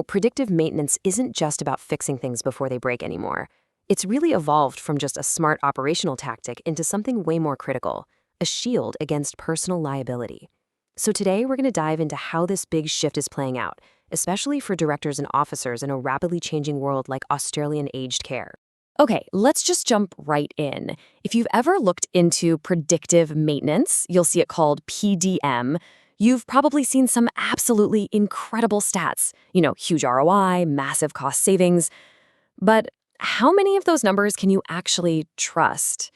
Predictive maintenance isn't just about fixing things before they break anymore. It's really evolved from just a smart operational tactic into something way more critical, a shield against personal liability. So today we're going to dive into how this big shift is playing out, especially for directors and officers in a rapidly changing world like Australian aged care. Okay, let's just jump right in. If you've ever looked into predictive maintenance, you'll see it called PDM. You've probably seen some absolutely incredible stats. Huge ROI, massive cost savings. But how many of those numbers can you actually trust?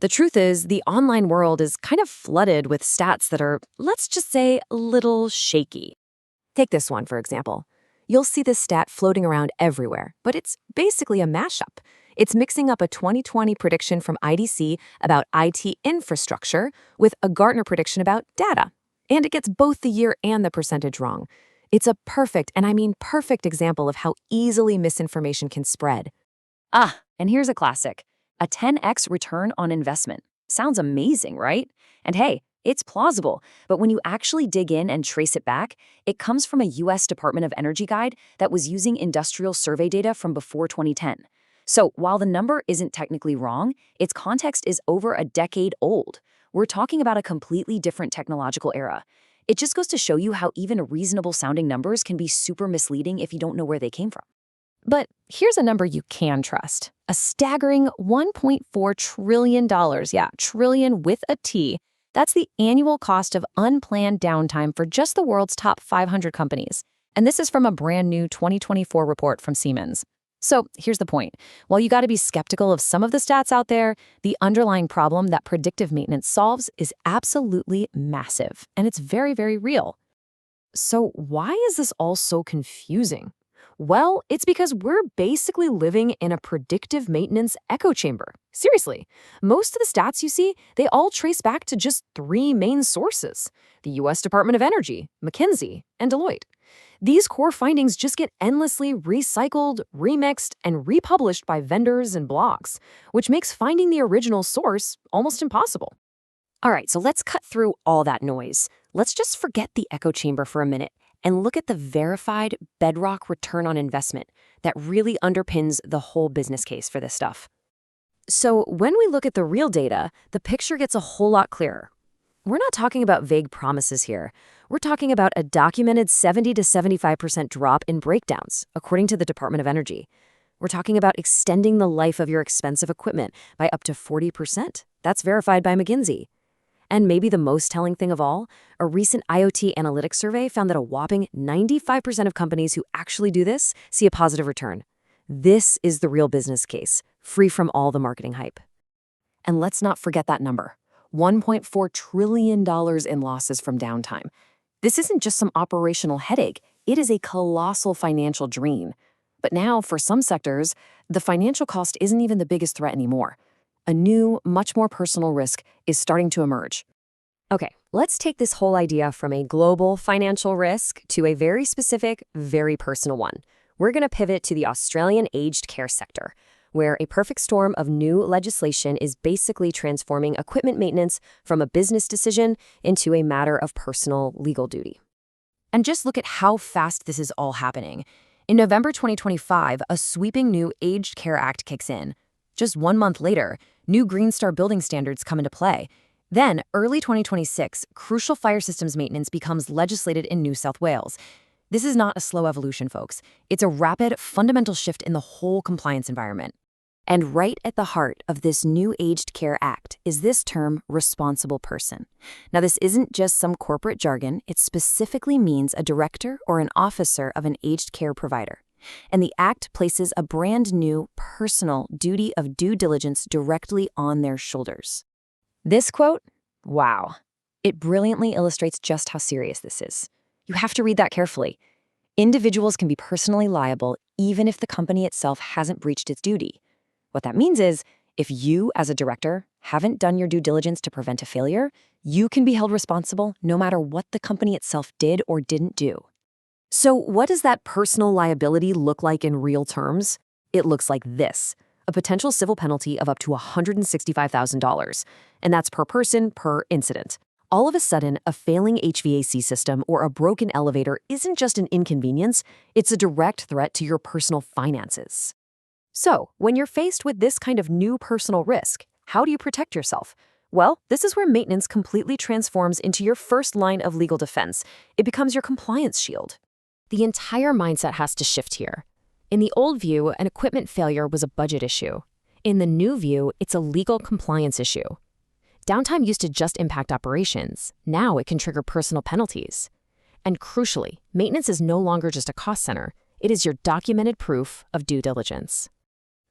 The truth is, the online world is kind of flooded with stats that are, let's just say, a little shaky. Take this one, for example. You'll see this stat floating around everywhere, but it's basically a mashup. It's mixing up a 2020 prediction from IDC about IT infrastructure with a Gartner prediction about data. And it gets both the year and the percentage wrong. It's a perfect, and I mean perfect, example of how easily misinformation can spread. And here's a classic. A 10x return on investment. Sounds amazing, right? And hey, it's plausible, but when you actually dig in and trace it back, it comes from a US Department of Energy guide that was using industrial survey data from before 2010. So while the number isn't technically wrong, its context is over a decade old. We're talking about a completely different technological era. It just goes to show you how even reasonable-sounding numbers can be super misleading if you don't know where they came from. But here's a number you can trust. A staggering $1.4 trillion. Yeah, trillion with a T. That's the annual cost of unplanned downtime for just the world's top 500 companies. And this is from a brand new 2024 report from Siemens. So here's the point. While you got to be skeptical of some of the stats out there, the underlying problem that predictive maintenance solves is absolutely massive. And it's very, very real. So why is this all so confusing? Well, it's because we're basically living in a predictive maintenance echo chamber. Seriously, most of the stats you see, they all trace back to just three main sources: the US Department of Energy, McKinsey, and Deloitte. These core findings just get endlessly recycled, remixed, and republished by vendors and blogs, which makes finding the original source almost impossible. All right, so let's cut through all that noise. Let's just forget the echo chamber for a minute and look at the verified bedrock return on investment that really underpins the whole business case for this stuff. So when we look at the real data, the picture gets a whole lot clearer. We're not talking about vague promises here. We're talking about a documented 70 to 75% drop in breakdowns, according to the Department of Energy. We're talking about extending the life of your expensive equipment by up to 40%. That's verified by McKinsey. And maybe the most telling thing of all, a recent IoT analytics survey found that a whopping 95% of companies who actually do this see a positive return. This is the real business case, free from all the marketing hype. And let's not forget that number, $1.4 trillion in losses from downtime. This isn't just some operational headache, it is a colossal financial drain. But now, for some sectors, the financial cost isn't even the biggest threat anymore. A new, much more personal risk is starting to emerge. Okay, let's take this whole idea from a global financial risk to a very specific, very personal one. We're going to pivot to the Australian aged care sector, where a perfect storm of new legislation is basically transforming equipment maintenance from a business decision into a matter of personal legal duty. And just look at how fast this is all happening. In November 2025, a sweeping new Aged Care Act kicks in. Just 1 month later, new Green Star building standards come into play. Then, early 2026, crucial fire systems maintenance becomes legislated in New South Wales. This is not a slow evolution, folks. It's a rapid, fundamental shift in the whole compliance environment. And right at the heart of this new Aged Care Act is this term, responsible person. Now, this isn't just some corporate jargon. It specifically means a director or an officer of an aged care provider. And the Act places a brand new, personal duty of due diligence directly on their shoulders. This quote, wow, it brilliantly illustrates just how serious this is. You have to read that carefully. Individuals can be personally liable even if the company itself hasn't breached its duty. What that means is, if you, as a director, haven't done your due diligence to prevent a failure, you can be held responsible no matter what the company itself did or didn't do. So what does that personal liability look like in real terms? It looks like this: a potential civil penalty of up to $165,000, and that's per person, per incident. All of a sudden, a failing HVAC system or a broken elevator isn't just an inconvenience, it's a direct threat to your personal finances. So, when you're faced with this kind of new personal risk, how do you protect yourself? Well, this is where maintenance completely transforms into your first line of legal defense. It becomes your compliance shield. The entire mindset has to shift here. In the old view, an equipment failure was a budget issue. In the new view, it's a legal compliance issue. Downtime used to just impact operations. Now it can trigger personal penalties. And crucially, maintenance is no longer just a cost center. It is your documented proof of due diligence.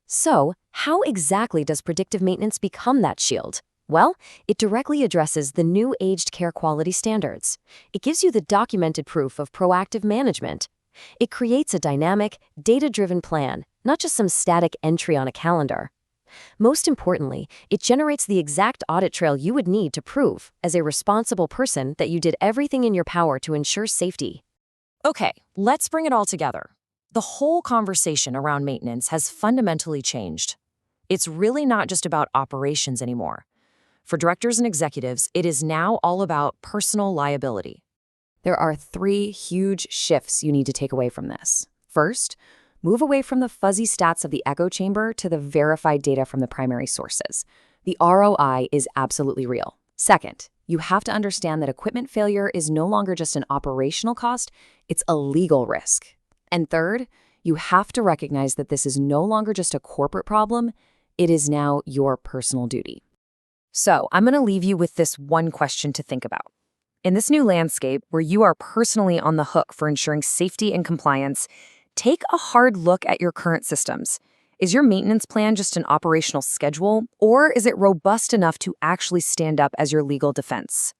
So, how exactly does predictive maintenance become that shield? Well, it directly addresses the new aged care quality standards. It gives you the documented proof of proactive management. It creates a dynamic, data-driven plan, not just some static entry on a calendar. Most importantly, it generates the exact audit trail you would need to prove, as a responsible person, that you did everything in your power to ensure safety. Okay, let's bring it all together. The whole conversation around maintenance has fundamentally changed. It's really not just about operations anymore. For directors and executives, it is now all about personal liability. There are 3 huge shifts you need to take away from this. First, move away from the fuzzy stats of the echo chamber to the verified data from the primary sources. The ROI is absolutely real. Second, you have to understand that equipment failure is no longer just an operational cost, it's a legal risk. And third, you have to recognize that this is no longer just a corporate problem, it is now your personal duty. So, I'm going to leave you with this one question to think about. In this new landscape, where you are personally on the hook for ensuring safety and compliance, take a hard look at your current systems. Is your maintenance plan just an operational schedule, or is it robust enough to actually stand up as your legal defense?